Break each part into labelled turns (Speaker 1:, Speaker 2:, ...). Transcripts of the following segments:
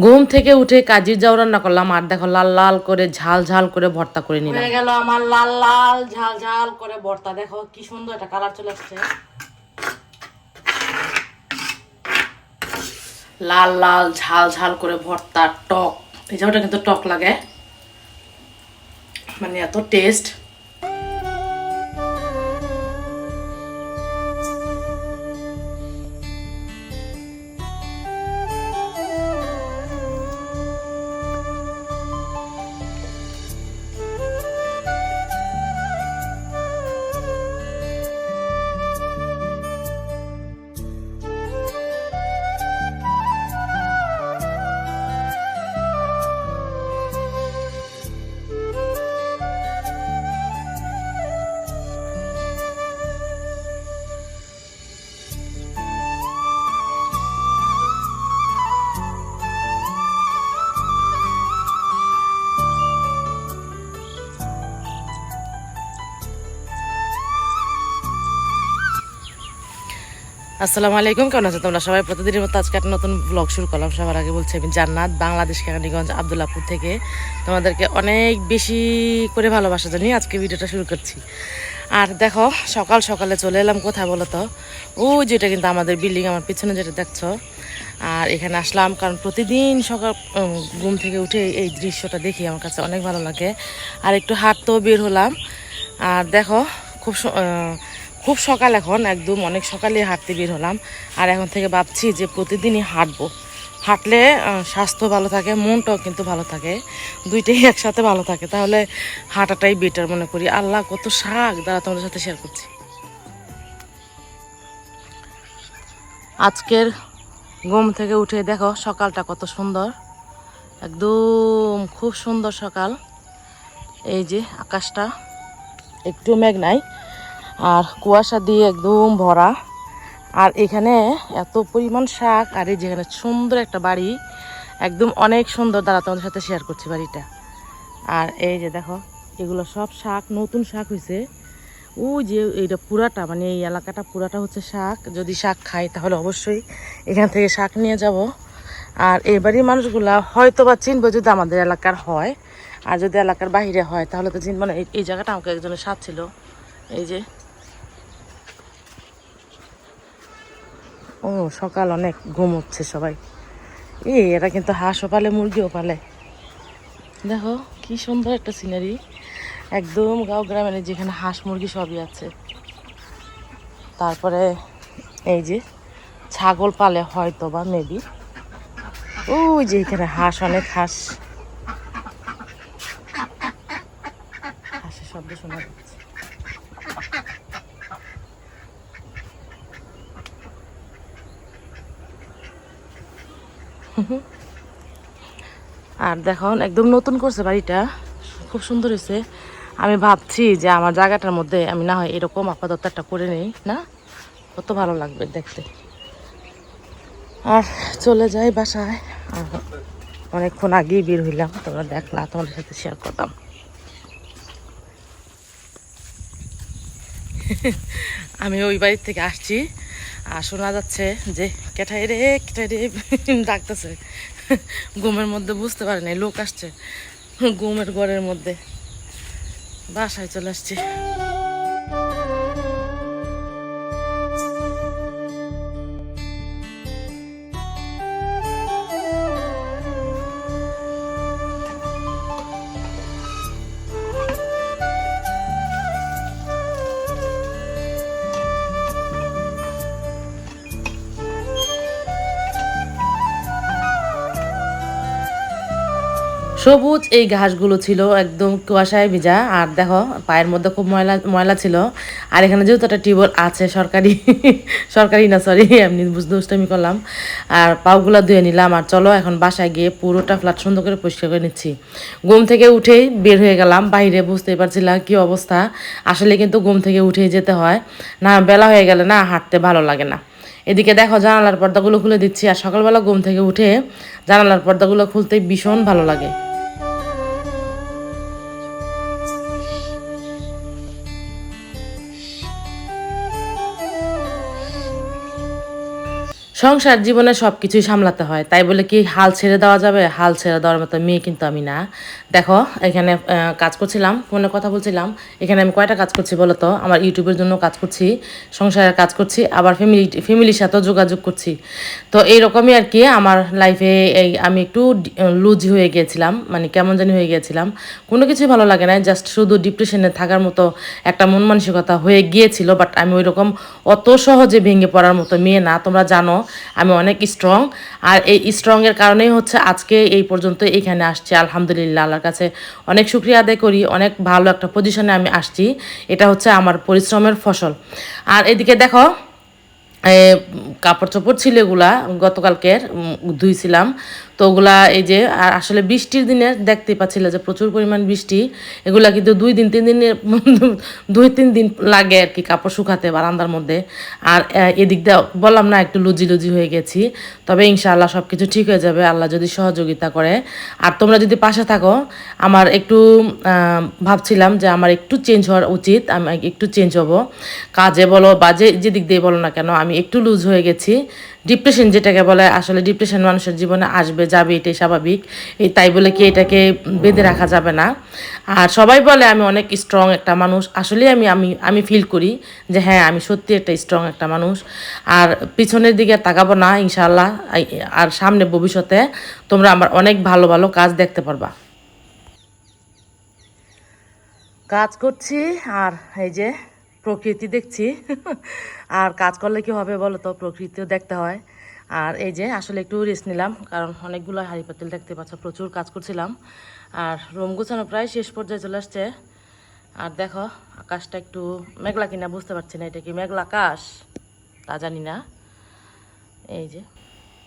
Speaker 1: ঘুম থেকে উঠে কাজির যাও রান্না করলাম, আর দেখো লাল লাল করে ঝাল ঝাল করে ভর্তা করে নিলাম। হয়ে গেল আমার লাল লাল ঝাল ঝাল করে ভর্তা। দেখো কি সুন্দর একটা কালার চলে আসছে, লাল লাল ঝাল ঝাল করে ভর্তা। টক, এই জায়গাটা কিন্তু টক লাগে, মানে এত টেস্ট। আসসালামু আলাইকুম, কেমন আছো তোমরা সবাই? প্রতিদিনের মতো আজকে একটা নতুন ব্লগ শুরু করলাম। সবার আগে বলছি আমি জান্নাত, বাংলাদেশ কেরানীগঞ্জ আব্দুল্লাহপুর থেকে তোমাদেরকে অনেক বেশি করে ভালোবাসা জানিয়ে আজকে ভিডিওটা শুরু করছি। আর দেখো সকাল সকালে চলে এলাম কোথায় বলো তো? যেটা কিন্তু আমাদের বিল্ডিং, আমার পিছনে যেটা দেখছো। আর এখানে আসলাম কারণ প্রতিদিন সকাল ঘুম থেকে উঠে এই দৃশ্যটা দেখি আমার কাছে অনেক ভালো লাগে। আর একটু হাঁটতেও বের হলাম। আর দেখো খুব সকাল, এখন একদম অনেক সকালে হাঁটতে বের হলাম। আর এখন থেকে ভাবছি যে প্রতিদিনই হাঁটবো। হাঁটলে স্বাস্থ্য ভালো থাকে, মনটাও কিন্তু ভালো থাকে, দুইটাই একসাথে ভালো থাকে। তাহলে হাঁটাটাই বেটার মনে করি। আল্লাহ কত শাক দ্বারা তোমাদের সাথে শেয়ার করছি। আজকের ঘুম থেকে উঠে দেখো সকালটা কত সুন্দর, একদম খুব সুন্দর সকাল। এই যে আকাশটা একটু মেঘ নাই, আর কুয়াশা দিয়ে একদম ভরা। আর এখানে এত পরিমাণ শাক, আর এই যেখানে সুন্দর একটা বাড়ি, একদম অনেক সুন্দর। দ্বারা তোমাদের সাথে শেয়ার করছি বাড়িটা। আর এই যে দেখো এগুলো সব শাক, নতুন শাক হয়েছে। যে এইটা পুরাটা, মানে এই এলাকাটা পুরাটা হচ্ছে শাক। যদি শাক খাই তাহলে অবশ্যই এখান থেকে শাক নিয়ে যাব। আর এই বাড়ির মানুষগুলা হয়তো বা চিনবো যদি আমাদের এলাকার হয়, আর যদি এলাকার বাইরে হয় তাহলে তো চিনবো না। এই জায়গাটা আমাকে একজনের সাথ ছিল। এই যে সকাল অনেক ঘুম হচ্ছে সবাই। এরা কিন্তু হাঁসও পালে, মুরগিও পালে। দেখো কি সুন্দর একটা সিনারি, একদম গাঁও গ্রামের, যেখানে হাঁস মুরগি সবই আছে। তারপরে এই যে ছাগল পালে হয়তো বা মেবি। যে এখানে হাঁস, অনেক হাঁস, হাঁসের শব্দ শোনা যাচ্ছে। আর দেখো একদম নতুন করছে বাড়িটা, খুব সুন্দর হয়েছে। আমি ভাবছি যে আমার জায়গাটার মধ্যে আমি না হয় এরকম আপাতত একটা করে নেই, না কত ভালো লাগবে দেখতে। আর চলে যাই বাসায়। আর অনেকক্ষণ আগেই বের হইলাম, তোমরা দেখলা, তোমাদের সাথে শেয়ার করতাম। আমি ওই বাড়ির থেকে আসছি, আর শোনা যাচ্ছে যে কেঠাই রে কেঠাই রে ডাকতেছে। ঘুমের মধ্যে বুঝতে পারে নাই লোক আসছে, ঘুমের ঘরের মধ্যে। বাসায় চলে আসছি। সবুজ এই ঘাসগুলো ছিল একদম কুয়াশায় ভিজা। আর দেখো পায়ের মধ্যে খুব ময়লা ময়লা ছিল। আর এখানে যেহেতু একটা টিউবওয়েল আছে সরকারি, সরকারি না সরি, এমনি দুষ্টামি করলাম। আর পাগুলা ধুয়ে নিলাম। আর চলো এখন বাসায় গিয়ে পুরোটা ফ্ল্যাট সুন্দর করে পরিষ্কার করে নিচ্ছি। ঘুম থেকে উঠেই বের হয়ে গেলাম বাইরে, বুঝতেই পারছিলাম কি অবস্থা। আসলে কিন্তু ঘুম থেকে উঠেই যেতে হয়, না বেলা হয়ে গেলে না হাঁটতে ভালো লাগে না। এদিকে দেখো জানালার পর্দাগুলো খুলে দিচ্ছি। আর সকালবেলা ঘুম থেকে উঠে জানালার পর্দাগুলো খুলতে ভীষণ ভালো লাগে। সংসার জীবনে সব কিছুই সামলাতে হয়, তাই বলে কি হাল ছেড়ে দেওয়া যাবে? হাল ছেড়ে দেওয়ার মতো মেয়ে কিন্তু আমি না। দেখো এখানে কাজ করছিলাম, ফোনে কথা বলছিলাম। এখানে আমি কয়টা কাজ করছি বলো তো? আমার ইউটিউবের জন্য কাজ করছি, সংসারের কাজ করছি, আবার ফ্যামিলির সাথেও যোগাযোগ করছি। তো এইরকমই আর কি আমার লাইফে আমি একটু লুজ হয়ে গিয়েছিলাম, মানে কেমন জানি হয়ে গিয়েছিলাম, কোনো কিছুই ভালো লাগে না, জাস্ট শুধু ডিপ্রেশনে থাকার মতো একটা মন মানসিকতা হয়ে গিয়েছিল। বাট আমি ওই রকম অত সহজে ভেঙে পড়ার মতো মেয়ে না, তোমরা জানো আমি অনেক স্ট্রং। আর এই স্ট্রংয়ের কারণেই হচ্ছে আজকে এই পর্যন্ত এইখানে আসছি। আলহামদুলিল্লাহ, আল্লাহর কাছে অনেক শুকরিয়া আদায় করি, অনেক ভালো একটা পজিশনে আমি আসছি। এটা হচ্ছে আমার পরিশ্রমের ফসল। আর এদিকে দেখো কাপড় চোপড় ছিল এগুলা গতকালকের ধুইছিলাম। তো ওগুলা এই যে, আর আসলে বৃষ্টির দিনে দেখতে পাচ্ছিল যে প্রচুর পরিমাণ বৃষ্টি, এগুলা কিন্তু 2-3 দিন লাগে আর কি কাপড় শুকাতে বারান্দার মধ্যে। আর এদিক দিয়ে বললাম না একটু লুজি লুজি হয়ে গেছি, তবে ইনশাআল্লাহ সব কিছু ঠিক হয়ে যাবে আল্লাহ যদি সহযোগিতা করে। আর তোমরা যদি পাশে থাকো, আমার একটু ভাবছিলাম যে আমার একটু চেঞ্জ হওয়ার উচিত, আমি একটু চেঞ্জ হব, কাজে বলো বা যেদিক দিয়ে বলো না কেন আমি একটু লুজ হয়ে গেছি। ডিপ্রেশন যেটাকে বলে, আসলে ডিপ্রেশন মানুষের জীবনে আসবে যাবে, এটাই স্বাভাবিক। তাই বলে কি এটাকে বেঁধে রাখা যাবে না। আর সবাই বলে আমি অনেক স্ট্রং একটা মানুষ, আসলে আমি আমি আমি ফিল করি যে হ্যাঁ আমি সত্যি একটা স্ট্রং একটা মানুষ। আর পিছনের দিকে তাকাবো না ইনশাআল্লাহ, আর সামনে ভবিষ্যতে তোমরা আমার অনেক ভালো ভালো কাজ দেখতে পারবা। কাজ করছি আর এই যে প্রকৃতি দেখছি। আর কাজ করলে কি হবে বলো তো, প্রকৃতিও দেখতে হয়। আর এই যে আসলে একটু রেস্ট নিলাম, কারণ অনেকগুলো হাঁড়ি পাতিল দেখতে পাচ্ছ, প্রচুর কাজ করছিলাম। আর রুম গুছানো প্রায় শেষ পর্যায়ে চলে আসছে। আর দেখো আকাশটা একটু মেঘলা কিনা বুঝতে পারছি না, এটা কি মেঘলা আকাশ তা জানি না। এই যে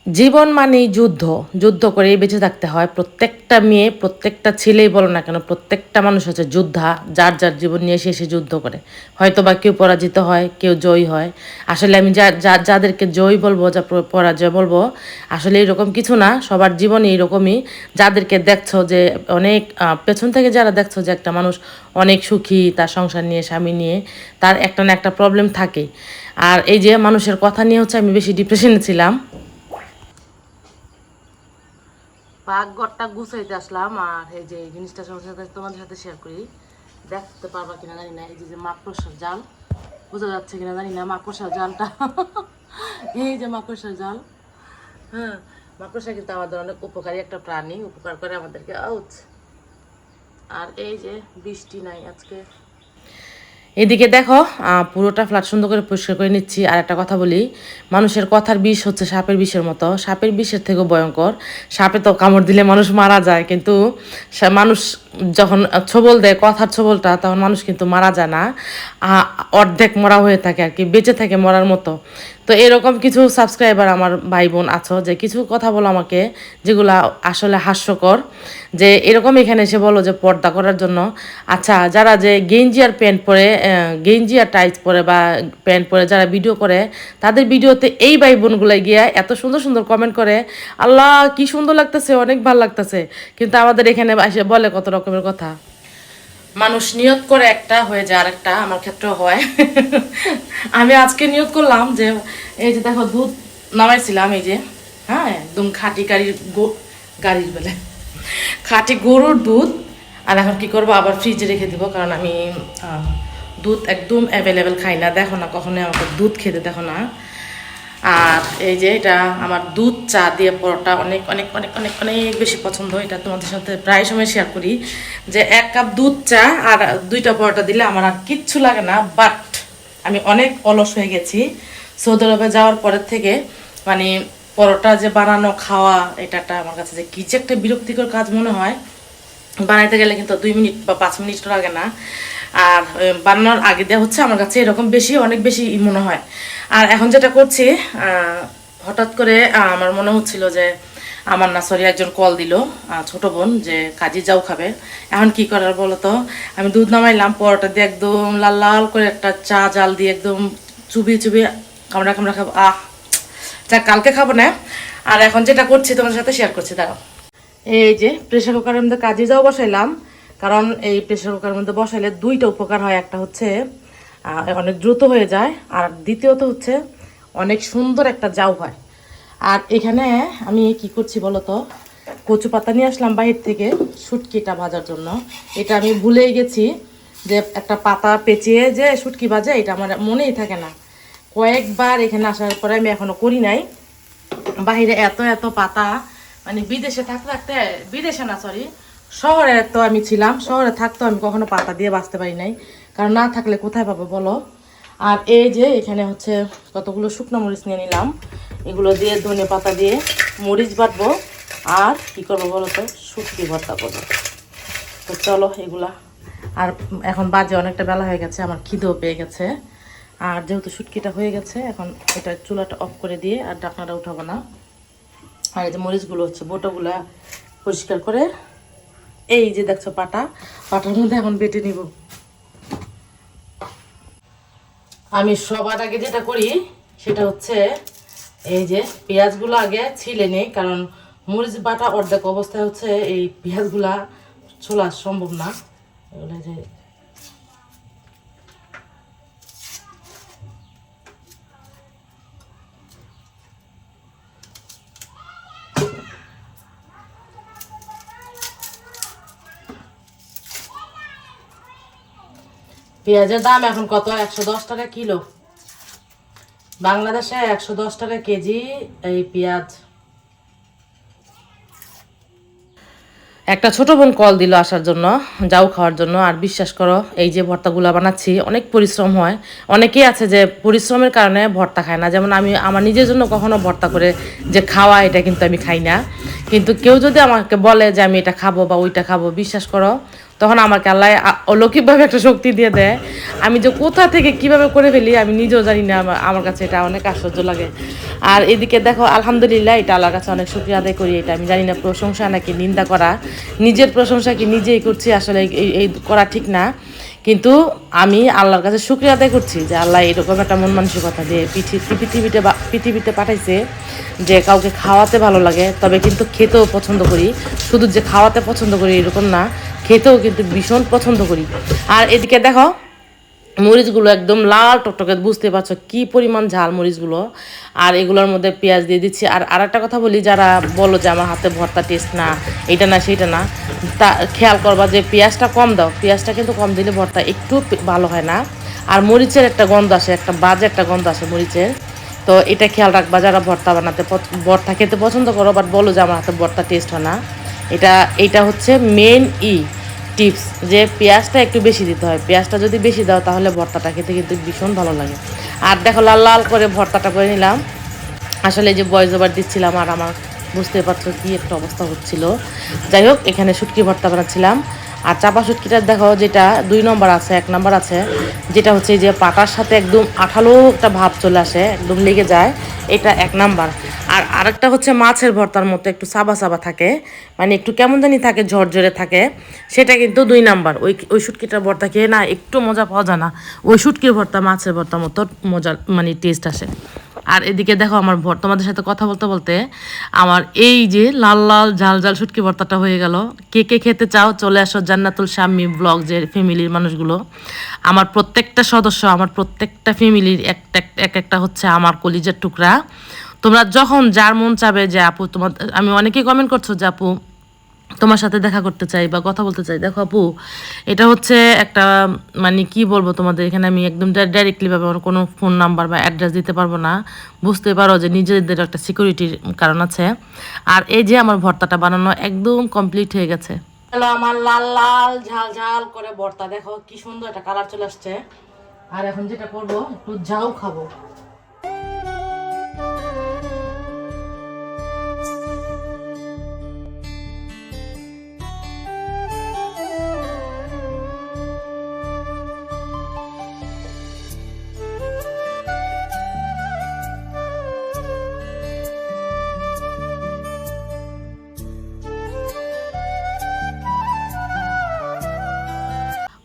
Speaker 1: জীবন মানেই যুদ্ধ, যুদ্ধ করেই বেঁচে থাকতে হয়। প্রত্যেকটা মেয়ে, প্রত্যেকটা ছেলেই বলো না কেন, প্রত্যেকটা মানুষ হচ্ছে যোদ্ধা, যার যার জীবন নিয়ে এসে যুদ্ধ করে। হয়তো বা কেউ পরাজিত হয়, কেউ জয়ী হয়। আসলে আমি যাদেরকে জয়ী বলবো, যা পরাজয় বলবো, আসলে এরকম কিছু না, সবার জীবনে এইরকমই। যাদেরকে দেখছো যে অনেক পেছন থেকে যারা দেখছো যে একটা মানুষ অনেক সুখী, তার সংসার নিয়ে, স্বামী নিয়ে, তার একটা না একটা প্রবলেম থাকে। আর এই যে মানুষের কথা নিয়ে হচ্ছে আমি বেশি ডিপ্রেশনে ছিলাম। পাকঘরটা গুছাইতে আসলাম, আর এই যে এই জিনিসটা তোমাদের সাথে শেয়ার করি, দেখতে পারবা কিনা জানি না। এই যে মাকড়সার জাল, বোঝা যাচ্ছে কিনা জানি না, মাকড়সার জালটা। এই যে মাকড়সার জাল, হ্যাঁ মাকড়সা কিন্তু আমাদের অনেক উপকারী একটা প্রাণী, উপকার করে আমাদেরকে। আউট। আর এই যে বৃষ্টি নাই আজকে। এদিকে দেখো পুরোটা ফ্ল্যাট সুন্দর করে পরিষ্কার করে নিচ্ছি। আর একটা কথা বলি, মানুষের কথার বিষ হচ্ছে সাপের বিষের মতো, সাপের বিষের থেকেও ভয়ঙ্কর। সাপে তো কামড় দিলে মানুষ মারা যায়, কিন্তু মানুষ যখন ছোবল দেয়, কথার ছোবলটা, তখন মানুষ কিন্তু মারা যায় না, অর্ধেক মরা হয়ে থাকে আর কি, বেঁচে থাকে মরার মতো। তো এরকম কিছু সাবস্ক্রাইবার আমার ভাই বোন আছো যে কিছু কথা বলো আমাকে, যেগুলো আসলে হাস্যকর, যে এরকম এখানে এসে বলো যে পর্দা করার জন্য। আচ্ছা, যারা যে গেঞ্জি আর প্যান্ট পরে, গেঞ্জি আর টাইট পরে বা প্যান্ট পরে যারা ভিডিও করে, তাদের ভিডিওতে এই ভাই বোনগুলাই গিয়ে এত সুন্দর সুন্দর কমেন্ট করে, আল্লাহ কি সুন্দর লাগতেছে, অনেক ভালো লাগতেছে, কিন্তু আমাদের এখানে এসে বলে কত রকমের কথা। মানুষ নিয়ত করে একটা, হয়ে যায় আরেকটা, আমার ক্ষেত্রেও হয়। আমি আজকে নিয়ত করলাম যে এই যে দেখো দুধ নামাইছিলাম, এই যে হ্যাঁ একদম খাঁটি গাড়ির বেলে খাঁটি গরুর দুধ। আর এখন কি করবো, আবার ফ্রিজে রেখে দিব, কারণ আমি দুধ একদম অ্যাভেলেবেল খাই না, দেখো না কখনোই আমাকে দুধ খেতে দেখো না। আর এই যে এটা আমার দুধ চা দিয়ে পরোটা অনেক অনেক অনেক অনেক অনেক বেশি পছন্দ। এটা তোমাদের সাথে প্রায় সময় শেয়ার করি যে 1 কাপ দুধ চা আর 2টা পরোটা দিলে আমার আর কিচ্ছু লাগে না। বাট আমি অনেক অলস হয়ে গেছি সৌদি আরবে যাওয়ার পরের থেকে, মানে পরোটা যে বানানো খাওয়া, এটা আমার কাছে যে কি যে একটা বিরক্তিকর কাজ মনে হয়। বানাইতে গেলে কিন্তু 2 মিনিট বা 5 মিনিট লাগে না, আর বানানোর আগে দেওয়া হচ্ছে আমার কাছে এরকম বেশি, অনেক বেশি মনে হয়। আর এখন যেটা করছি, হঠাৎ করে আমার মনে হচ্ছিল যে আমার না সরি একজন কল দিল, ছোট বোন, যে কাজে যাও খাবে। এখন কি করার বলো তো, আমি দুধ নামাইলাম, পরোটা দিয়ে একদম লাল লাল করে একটা চা জাল দিয়ে একদম চুবিয়ে চুবিয়ে কামড়া কামড়া খাবো। যা কালকে খাবো না। আর এখন যেটা করছি তোমার সাথে শেয়ার করছি, দাঁড়াও। এই যে প্রেশার কুকারের মধ্যে কাজে যাও বসাইলাম, কারণ এই প্রেশার কুকারের মধ্যে বসাইলে 2টা উপকার হয়। একটা হচ্ছে অনেক দ্রুত হয়ে যায়, আর দ্বিতীয়ত হচ্ছে অনেক সুন্দর একটা জাউ হয়। আর এখানে আমি কি করছি বলো তো, কচু পাতা নিয়ে আসলাম বাইরে থেকে শুটকিটা ভাজার জন্য। এটা আমি ভুলেই গেছি যে একটা পাতা পেঁচিয়ে যে শুটকি ভাজে, এটা আমার মনেই থাকে না। কয়েকবার এখানে আসার পরে আমি এখনো করি নাই। বাহিরে এত এত পাতা, মানে বিদেশে থাকতে থাকতে, বিদেশে না সরি, শহরে তো আমি ছিলাম, শহরে থাকতেও আমি কখনো পাতা দিয়ে বাঁচতে পারি নাই, কারণ না থাকলে কোথায় পাবো বলো। আর এই যে এখানে হচ্ছে কতগুলো শুকনো মরিচ নিয়ে নিলাম, এগুলো দিয়ে ধনে পাতা দিয়ে মরিচ বাটবো আর কি করবো বলো তো, শুটকি ভর্তা করবো। তো চলো এগুলা। আর এখন বাজে অনেকটা বেলা হয়ে গেছে, আমার খিদেও পেয়ে গেছে। আর যেহেতু শুটকিটা হয়ে গেছে, এখন এটা চুলাটা অফ করে দিয়ে আর ঢাকনাটা উঠাবো না। আর এই যে মরিচগুলো হচ্ছে বোটাগুলা পরিষ্কার করে, এই যে দেখছো পাটার মধ্যে এখন বেটে নিব। আমি সবার আগে যেটা করি সেটা হচ্ছে এই যে পেঁয়াজগুলো আগে ছিলে নেই, কারণ মরিচ বাটা অর্ধেক অবস্থায় হচ্ছে এই পেঁয়াজগুলা ছোলা সম্ভব না। এগুলো যে পেঁয়াজের দাম এখন কত, 110 টাকা কিলো। বাংলাদেশে 110 টাকা কেজি এই পেঁয়াজ। একটা ছোট বোন কল দিল আসার জন্য, যাও খাওয়ার জন্য। আর বিশ্বাস করো, এই যে ভর্তাগুলো বানাচ্ছি অনেক পরিশ্রম হয়। অনেকেই আছে যে পরিশ্রমের কারণে ভর্তা খায় না, যেমন আমি আমার নিজের জন্য কখনো ভর্তা করে যে খাওয়া, এটা কিন্তু আমি খাই না। কিন্তু কেউ যদি আমাকে বলে যে আমি এটা খাবো বা ওইটা খাবো, বিশ্বাস করো তখন আমাকে আল্লাহ অলৌকিকভাবে একটা শক্তি দিয়ে দেয়। আমি যে কোথা থেকে কিভাবে করে ফেলি আমি নিজেও জানি না, আমার কাছে এটা অনেক আশ্চর্য লাগে। আর এদিকে দেখো আলহামদুলিল্লাহ, এটা আল্লাহর কাছে অনেক শুকরিয়া আদায় করি। এটা আমি জানি না প্রশংসা নাকি নিন্দা করা, নিজের প্রশংসা কি নিজেই করছি, আসলে এই করা ঠিক না। কিন্তু আমি আল্লাহর কাছে শুকরিয়া আদায় করছি যে আল্লাহ এরকম একটা মন মানসিকতা দিয়ে পৃথিবীতে পাঠাইছে, যে কাউকে খাওয়াতে ভালো লাগে, তবে কিন্তু খেতেও পছন্দ করি। শুধু যে খাওয়াতে পছন্দ করি এরকম না, খেতেও কিন্তু ভীষণ পছন্দ করি। আর এদিকে দেখো মরিচগুলো একদম লাল টকটকে, বুঝতে পারছো কি পরিমাণ ঝাল মরিচগুলো। আর এগুলোর মধ্যে পেঁয়াজ দিয়ে দিচ্ছি। আর আরেকটা কথা বলি, যারা বলো যে আমার হাতে ভর্তা টেস্ট না, এটা না সেইটা না, তা খেয়াল করবা যে পেঁয়াজটা কম দাও। পেঁয়াজটা কিন্তু কম দিলে ভর্তা একটু ভালো হয় না। আর মরিচের একটা গন্ধ আসে, একটা বাজে একটা গন্ধ আসে মরিচের। তো এটা খেয়াল রাখবা, যারা ভর্তা বানাতে ভর্তা খেতে পছন্দ করো বাট বলো যে আমার হাতে ভর্তা টেস্ট হয় না, এটা হচ্ছে মেন টিপস, যে পেঁয়াজটা একটু বেশি দিতে হয়। পেঁয়াজটা যদি বেশি দাও তাহলে ভর্তাটা খেতে কিন্তু ভীষণ ভালো লাগে। আর দেখো লাল লাল করে ভর্তাটা করে নিলাম। আসলে এই যে ভয়েস ওভার দিচ্ছিলাম আর আমার বুঝতে পারছো কি একটা অবস্থা হচ্ছিল। যাই হোক, এখানে শুটকি ভর্তা বানাচ্ছিলাম। আর চাপা শুটকিটা দেখো, যেটা 2 নম্বর আছে, 1 নম্বর আছে, যেটা হচ্ছে যে পাটার সাথে একদম আঠালো একটা ভাব চলে আসে, একদম লেগে যায়, এটা 1 নাম্বার। আর আরেকটা হচ্ছে মাছের ভর্তার মতো একটু সাবা সাবা থাকে, মানে একটু কেমন জানি থাকে, ঝরঝরে থাকে, সেটা কিন্তু 2 নাম্বার। ওই শুটকিটার ভর্তা খেয়ে না একটু মজা পাওয়া যায় না। ওই শুটকির ভর্তা মাছের ভর্তার মতো মজা, মানে টেস্ট আসে। আর এদিকে দেখো আমার তোমাদের সাথে কথা বলতে বলতে আমার এই যে লাল লাল ঝাল ঝাল শুটকি ভর্তাটা হয়ে গেল। কে কে খেতে চাও চলে আসো জান্নাতুল শাম্মী ব্লগ, যে ফ্যামিলির মানুষগুলো, আমার প্রত্যেকটা সদস্য, আমার প্রত্যেকটা ফ্যামিলির এক একটা হচ্ছে আমার কলিজার টুকরা। তোমরা যখন যার মন চাবে যে আপু তোমার, আমি অনেকেই কমেন্ট করছো যে আপু তোমার সাথে দেখা করতে চাই বা কথা বলতে চাই। দেখো আপু, এটা হচ্ছে একটা, মানে কি বলবো তোমাদের, এখানে আমি একদম ডাইরেক্টলিভাবে আমার কোনো ফোন নাম্বার বা অ্যাড্রেস দিতে পারবো না। বুঝতে পারো যে নিজেদের একটা সিকিউরিটির কারণ আছে। আর এই যে আমার ভর্তাটা বানানো একদম কমপ্লিট হয়ে গেছে। হ্যালো, আমার লাল লাল ঝাল ঝাল করে ভর্তা, দেখো কি সুন্দর একটা কালার চলে আসছে। আর এখন যেটা করবো, একটু ঝাউ খাবো।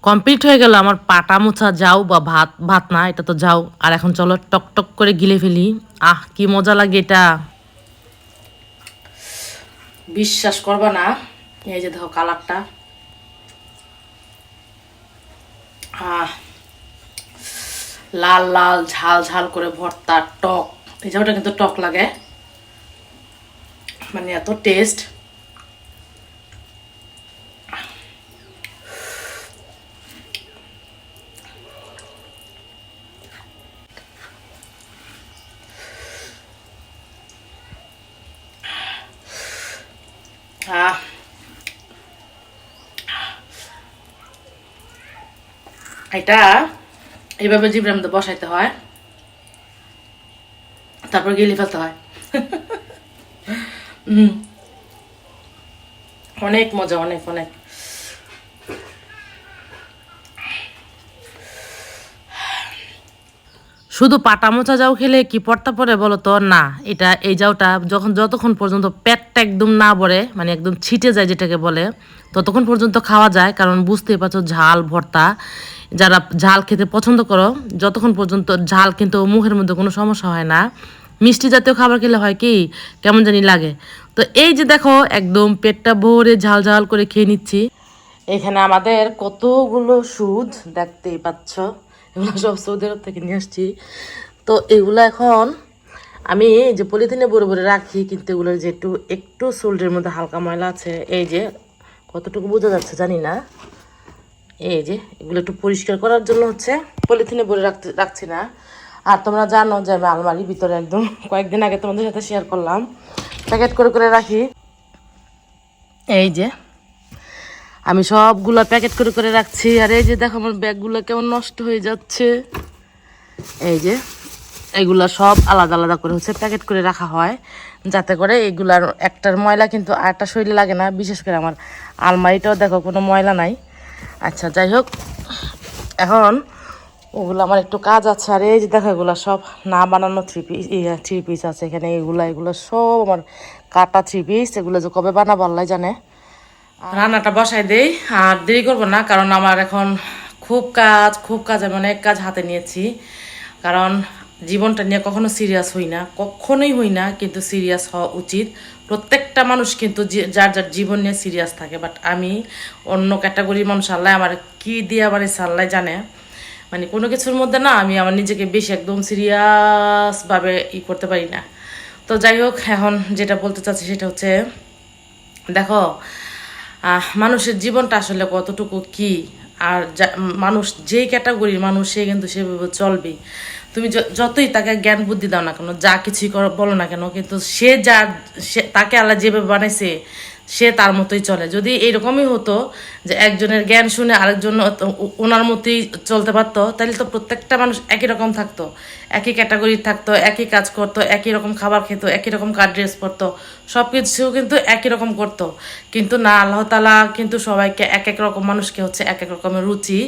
Speaker 1: কমপ্লিট হয়ে গেল আমার পাটা মোছা যাও, বা ভাত ভাত না, এটা তো যাও। আর এখন চলো টক টক করে গিলে ফেলি। আহ কি মজা লাগে এটা, বিশ্বাস করবা না। এই যে দেখো কালারটা, আহ লাল লাল ঝাল ঝাল করে ভর্তা, টক, এই যে ওটা কিন্তু টক লাগে। মানে এত টেস্ট। এটা এইভাবে জিভের মধ্যে বসাইতে হয়, তারপর গিলে ফেলতে হয়। অনেক মজা, অনেক অনেক। শুধু পাটা মোচা যাও খেলে কি পড়তা পড়ে বলো তো? না, এটা এই যাওটা যতক্ষণ পর্যন্ত পেটটা একদম না ভরে, মানে একদম ছিটে যায় যেটাকে বলে, ততক্ষণ পর্যন্ত খাওয়া যায়। কারণ বুঝতেই পারছো ঝাল ভর্তা, যারা ঝাল খেতে পছন্দ করো, যতক্ষণ পর্যন্ত ঝাল কিন্তু মুখের মধ্যে কোনো সমস্যা হয় না। মিষ্টি জাতীয় খাবার খেলে হয় কি কেমন জানি লাগে। তো এই যে দেখো একদম পেটটা ভরে ঝাল ঝাল করে খেয়ে নিচ্ছি। এখানে আমাদের কতগুলো সুদ দেখতেই পাচ্ছ, এগুলো সব সৌদি আরব থেকে নিয়ে আসছি। তো এগুলো এখন আমি যে পলিথিনে ভরে ভরে রাখি, কিন্তু এগুলোর যে একটু একটু সোল্ডের মধ্যে হালকা ময়লা আছে, এই যে কতটুকু বোঝা যাচ্ছে জানি না, এই যে এগুলো একটু পরিষ্কার করার জন্য হচ্ছে পলিথিনে ভরে রাখছি না। আর তোমরা জানো যে আমি আলমারির ভিতরে একদম কয়েকদিন আগে তোমাদের সাথে শেয়ার করলাম, প্যাকেট করে করে রাখি। এই যে আমি সবগুলো প্যাকেট করে করে রাখছি। আর এই যে দেখো আমার ব্যাগগুলো কেমন নষ্ট হয়ে যাচ্ছে। এই যে এগুলা সব আলাদা আলাদা করে হচ্ছে প্যাকেট করে রাখা হয়, যাতে করে এগুলার একটার ময়লা কিন্তু আরেকটা শরীরে লাগে না। বিশেষ করে আমার আলমারিটাও দেখো কোনো ময়লা নাই। আচ্ছা যাই হোক, এখন ওগুলো আমার একটু কাজ আছে। আর এই যে দেখো এগুলো সব না বানানো থ্রি পিস আছে এখানে, এগুলো সব আমার কাটা থ্রি পিস। এগুলো যে কবে বানাবো আল্লাহ জানে। রান্নাটা বসাই দেই, আর দেরি করবো না, কারণ আমার এখন খুব কাজ আমি অনেক কাজ হাতে নিয়েছি। কারণ জীবনটা নিয়ে কখনো সিরিয়াস হই না, কখনোই হই না, কিন্তু সিরিয়াস হওয়া উচিত। প্রত্যেকটা মানুষ কিন্তু যার যার জীবন নিয়ে সিরিয়াস থাকে, বাট আমি অন্য ক্যাটাগরির মানুষ। আল্লাহ আমার কি দিয়ে বানিয়েছে আল্লাহ জানে। মানে কোনো কিছুর মধ্যে না আমি আমার নিজেকে বেশি একদম সিরিয়াসভাবে করতে পারি না। তো যাই হোক, এখন যেটা বলতে চাচ্ছি সেটা হচ্ছে, দেখো মানুষের জীবনটা আসলে কতটুকু কি, আর মানুষ যেই ক্যাটাগরির মানুষ সে কিন্তু সেভাবে চলবেই। তুমি যতই তাকে জ্ঞান বুদ্ধি দাও না কেন, যা কিছুই বলো না কেন, কিন্তু সে তাকে আল্লাহ যেভাবে বানাইছে সে তার মতোই চলে। যদি এইরকমই হতো যে একজনের জ্ঞান শুনে আরেকজন ওনার মতোই চলতে পারতো, তাহলে তো প্রত্যেকটা মানুষ একই রকম থাকতো, একই ক্যাটাগরির থাকতো, একই কাজ করতো, একই রকম খাবার খেত, একই রকম ড্রেস পরতো, সব কিছু কিন্তু একই রকম করতো। কিন্তু না, আল্লাহ তাআলা কিন্তু সবাইকে এক এক রকম মানুষকে হচ্ছে এক এক রকমের রুচি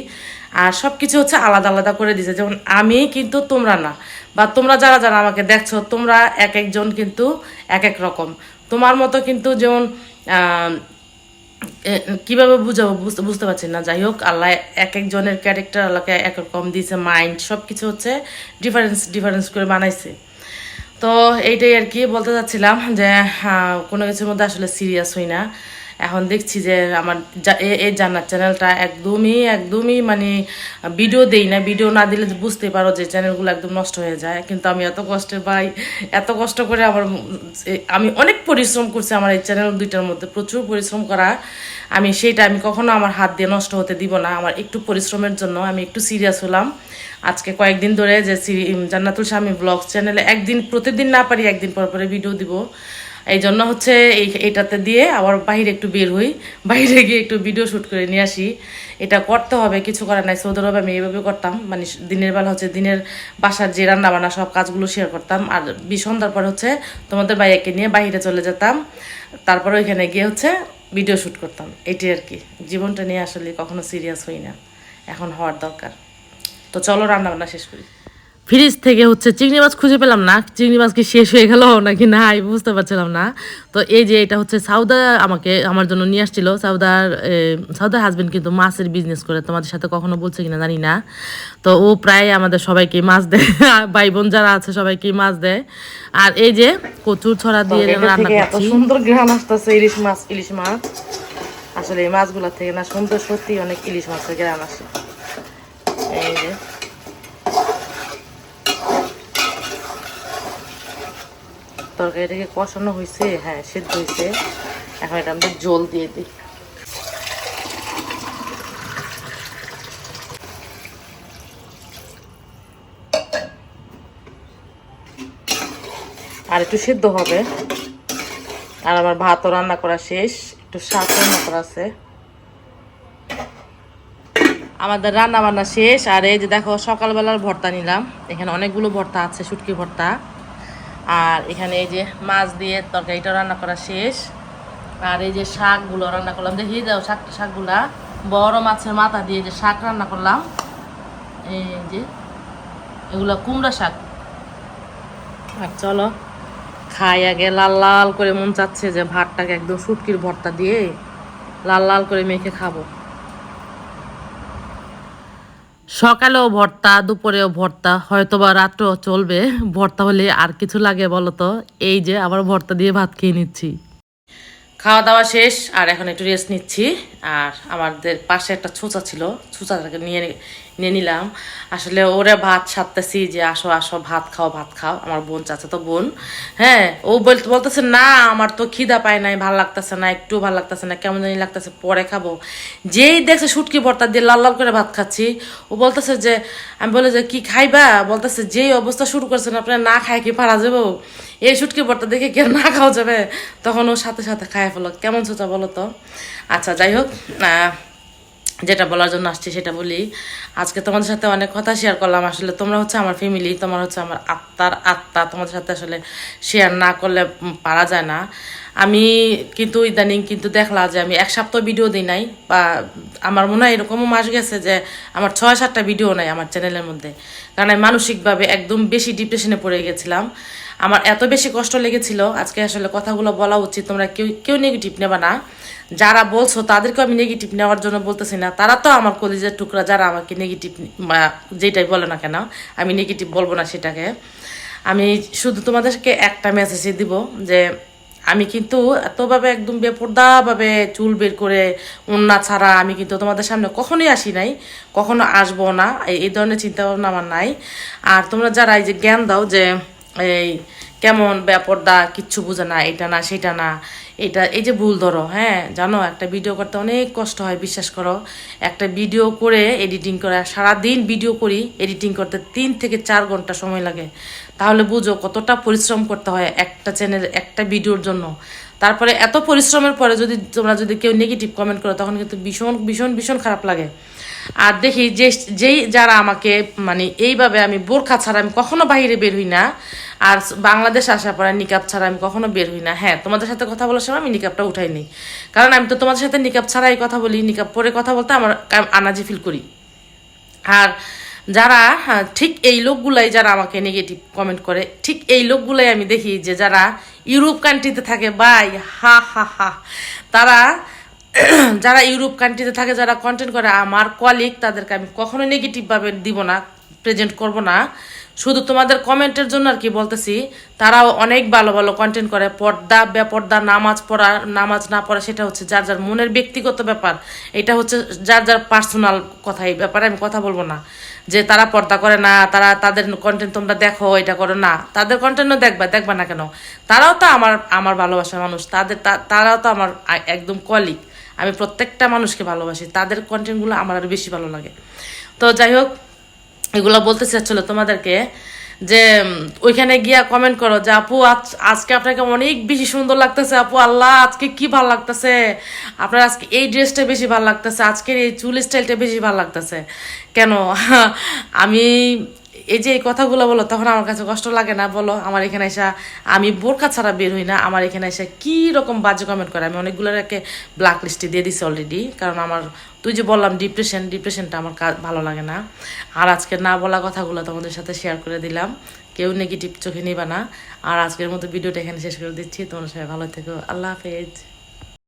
Speaker 1: আর সব কিছু হচ্ছে আলাদা আলাদা করে দিয়েছে। যেমন আমি কিন্তু তোমরা না, বা তোমরা যারা যারা আমাকে দেখছো তোমরা এক একজন কিন্তু এক এক রকম। তোমার মতো কিন্তু যেমন কিভাবে বুঝাবো বুঝতে পারছি না। যাই হোক, আল্লাহ এক একজনের ক্যারেক্টার আল্লাহকে এক রকম দিয়েছে, মাইন্ড সব কিছু হচ্ছে ডিফারেন্স করে বানাইছে। তো এইটাই আর কি বলতে চাচ্ছিলাম, যে কোনো কিছুর মধ্যে আসলে সিরিয়াস হই না। এখন দেখছি যে আমার এই জান্নাত চ্যানেলটা একদমই মানে ভিডিও দেই না, ভিডিও না দিলে বুঝতে পারো যে চ্যানেলগুলো একদম নষ্ট হয়ে যায়। কিন্তু আমি এত কষ্ট করে আমি অনেক পরিশ্রম করছি আমার এই চ্যানেল দুইটার মধ্যে, প্রচুর পরিশ্রম করা। আমি কখনো আমার হাত দিয়ে নষ্ট হতে দিব না। আমার একটু পরিশ্রমের জন্য আমি একটু সিরিয়াস হলাম আজকে কয়েকদিন ধরে, যে জান্নাতুল শামীম ব্লগস চ্যানেলে প্রতিদিন না পারি একদিন পর পরে ভিডিও দিব। এই জন্য হচ্ছে এইটাতে দিয়ে আবার বাইরে একটু বের হই, বাইরে গিয়ে একটু ভিডিও শ্যুট করে নিয়ে আসি। এটা করতে হবে, কিছু করার নাই। সৌদি আরবে আমি এইভাবে করতাম, মানে দিনের বেলা হচ্ছে দিনের বাসার যে রান্না বান্না সব কাজগুলো শেয়ার করতাম, আর সন্ধ্যার পর হচ্ছে তোমাদের ভাইয়াকে নিয়ে বাইরে চলে যেতাম, তারপরে ওইখানে গিয়ে হচ্ছে ভিডিও শ্যুট করতাম। এটাই আর কি, জীবনটা নিয়ে আসলে কখনো সিরিয়াস হই না, এখন হওয়ার দরকার। তো চলো রান্না বান্না শেষ করি। ফ্রিজ থেকে হচ্ছে চিংড়ি মাছ খুঁজে পেলাম না, চিংড়ি মাছ কি শেষ হয়ে গেল নাকি নাই বুঝতে পারছিলাম না। তো এই যে এটা হচ্ছে সাউদা আমার জন্য নিয়ে আসছিল। সাউদার হাজবেন্ড কিন্তু মাছের বিজনেস করে, তোমাদের সাথে কখনো বলছে কিনা জানি না। তো ও প্রায় আমাদের সবাইকে মাছ দেয়, ভাই বোন যারা আছে সবাইকে মাছ দেয়। আর এই যে কচুর ছড়া দিয়ে রান্না করছি। এত সুন্দর গ্রাম আসতেছে ইলিশ মাছ। আসলে এই মাছগুলো থেকে না সুন্দর, সত্যি অনেক ইলিশ মাছের গ্রাম আসে। এই যে তরকারিটাকে কষানো হয়েছে, হ্যাঁ সিদ্ধ হয়েছে। এখন এটা আমরা জল দিয়ে দিই। আর একটু সিদ্ধ হবে। আর আমার ভাতও রান্না করা শেষ, একটু শাক রান্না করা আছে। আমাদের রান্না বান্না শেষ। আর এই যে দেখো সকালবেলার ভর্তা নিলাম, এখানে অনেকগুলো ভর্তা আছে, শুটকি ভর্তা। আর এখানে এই যে মাছ দিয়ে তরকারিটা রান্না করা শেষ। আর এই যে শাকগুলো রান্না করলাম, দেখিয়ে দাও শাকগুলা। বড় মাছের মাথা দিয়ে যে শাক রান্না করলাম, এই যে এগুলো কুমড়া শাক। আর চলো খাই আগে। লাল লাল করে মন চাচ্ছে যে ভাতটাকে একদম শুটকির ভর্তা দিয়ে লাল লাল করে মেখে খাবো। সকালেও ভর্তা, দুপুরেও ভর্তা, হয়তো বা রাত্রেও চলবে। ভর্তা হলে আর কিছু লাগে বলো তো? এই যে আবার ভর্তা দিয়ে ভাত খেয়ে নিচ্ছি। খাওয়া দাওয়া শেষ, আর এখন একটু রেস্ট নিচ্ছি। আর আমাদের পাশে একটা ছোচা ছিল, ছোচাটাকে নিয়ে নিয়ে নিলাম। আসলে ওরে ভাত সারতেছি যে আসো আসো ভাত খাও ভাত খাও, আমার বোন, চাচা তো বোন। হ্যাঁ, ও বলতেছে না আমার তো খিদা পায় নাই, ভাল লাগতেছে না, একটু ভাল লাগতেছে না, কেমন জানি লাগতেছে, পরে খাবো। যেই দেখছে শুটকি ভর্তা দিয়ে লাল লাল করে ভাত খাচ্ছি, ও বলতেছে যে, আমি বলে যে কি খাইবা, বলতেছে যেই অবস্থা শুরু করছেন আপনার, না খায় কি পারা যাবো? এই শুটকি ভর্তা দেখে কেউ না খাওয়া যাবে? তখন ওর সাথে সাথে খায় ফেলো। কেমন সোচা বলো তো? আচ্ছা যাই হোক, যেটা বলার জন্য আসছি সেটা বলি। আজকে তোমাদের সাথে অনেক কথা শেয়ার করলাম। আসলে তোমরা হচ্ছে আমার ফ্যামিলি, তোমার হচ্ছে আমার আত্মার আত্মা। তোমাদের সাথে আসলে শেয়ার না করলে পারা যায় না। আমি কিন্তু ইদানিং কিন্তু দেখলা যে আমি 1 সপ্তাহ ভিডিও দিই নাই, বা আমার মনে হয় এরকমও মাস গেছে যে আমার 6-7টা ভিডিও নাই আমার চ্যানেলের মধ্যে। কারণ আমি মানসিকভাবে একদম বেশি ডিপ্রেশনে পড়ে গেছিলাম। আমার এত বেশি কষ্ট লেগেছিল, আজকে আসলে কথাগুলো বলা উচিত। তোমরা কেউ কেউ নেগেটিভ নেবা না। যারা বলছো তাদেরকে আমি নেগেটিভ নেওয়ার জন্য বলতেছি না, তারা তো আমার কলিজার টুকরা। যারা আমাকে নেগেটিভ যেটাই বলে না কেন, আমি নেগেটিভ বলবো না সেটাকে। আমি শুধু তোমাদেরকে একটা মেসেজই দিব যে আমি কিন্তু এতভাবে একদম বেপরদাভাবে চুল বের করে ওন্না ছাড়া আমি কিন্তু তোমাদের সামনে কখনোই আসি নাই, কখনো আসবো না। এই ধরনের চিন্তাভাবনা আমার নাই। আর তোমরা যারা এই যে জ্ঞান দাও যে এই কেমন বেপরদা, কিচ্ছু বোঝে না, এটা না সেটা না, এটা এই যে ভুল ধরো। হ্যাঁ জানো, একটা ভিডিও করতে অনেক কষ্ট হয়, বিশ্বাস করো। একটা ভিডিও করে এডিটিং করে, সারাদিন ভিডিও করি, এডিটিং করতে 3 থেকে 4 ঘন্টা সময় লাগে। তাহলে বুঝো কতটা পরিশ্রম করতে হয় একটা চ্যানেল, একটা ভিডিওর জন্য। তারপরে এত পরিশ্রমের পরে তোমরা যদি কেউ নেগেটিভ কমেন্ট করো, তখন কিন্তু ভীষণ ভীষণ ভীষণ খারাপ লাগে। আর দেখি যেই যারা আমাকে মানে এইভাবে, আমি বোরখা ছাড়া আমি কখনো বাইরে বের হই না। আর বাংলাদেশ আসার পরে নিকাব ছাড়া আমি কখনো বের হই না। হ্যাঁ, তোমাদের সাথে কথা বলার সময় আমি নিকাবটা উঠাই নিই, কারণ আমি তো তোমাদের সাথে নিকাব ছাড়াই কথা বলি। নিকাব পরে কথা বলতে আমার আনাজি ফিল করি। আর যারা ঠিক এই লোকগুলাই যারা আমাকে নেগেটিভ কমেন্ট করে, ঠিক এই লোকগুলাই আমি দেখি যে যারা ইউরোপ কান্ট্রিতে থাকে, ভাই হা হা হা, তারা যারা ইউরোপ কান্ট্রিতে থাকে, যারা কন্টেন্ট করে আমার কলিগ, তাদেরকে আমি কখনো নেগেটিভভাবে দিব না, প্রেজেন্ট করব না। শুধু তোমাদের কমেন্টের জন্য আর কি বলতেছি। তারাও অনেক ভালো ভালো কন্টেন্ট করে। পর্দা বেপর্দা, নামাজ পড়া নামাজ না পড়া সেটা হচ্ছে যার যার মনের ব্যক্তিগত ব্যাপার। এটা হচ্ছে যার যার পার্সোনাল কথা। এই ব্যাপারে আমি কথা বলবো না যে তারা পর্দা করে না, তাদের কন্টেন্ট তোমরা দেখো, এটা করো না। তাদের কন্টেন্টও দেখবা না কেন? তারাও তো আমার ভালোবাসার মানুষ। তারাও তো আমার একদম কলিগ। আমি প্রত্যেকটা মানুষকে ভালোবাসি, তাদের কন্টেন্টগুলো আমার আরো বেশি ভালো লাগে। তো যাই হোক, এগুলো বলতে চাচ্ছিল তোমাদেরকে যে ওইখানে গিয়া কমেন্ট করো যে আপু আজকে আপনাকে অনেক বেশি সুন্দর লাগতেছে, আপু আল্লাহ আজকে কি ভালো লাগতেছে, আপনার আজকে এই ড্রেসটা বেশি ভালো লাগতেছে, আজকের এই চুল স্টাইলটা বেশি ভালো লাগতেছে। কেন আমি এই যে এই কথাগুলো বলো, তখন আমার কাছে কষ্ট লাগে না বলো? আমার এখানে এসে আমি বোরখা ছাড়া বের হই না, আমার এখানে এসে কি রকম বাজে কমেন্ট করে। আমি অনেকগুলোকে ব্ল্যাক লিস্টে দিয়ে দিছি অলরেডি, কারণ আমার তুই যে বললাম ডিপ্রেশনটা আমার ভালো লাগে না। আর আজকে না বলা কথাগুলো তোমাদের সাথে শেয়ার করে দিলাম, কেউ নেগেটিভ চোখে নিবা না। আর আজকের মতো ভিডিওটা এখানে শেষ করে দিচ্ছি। তোমরা সবাই ভালো থেকো, আল্লাহ হাফেজ।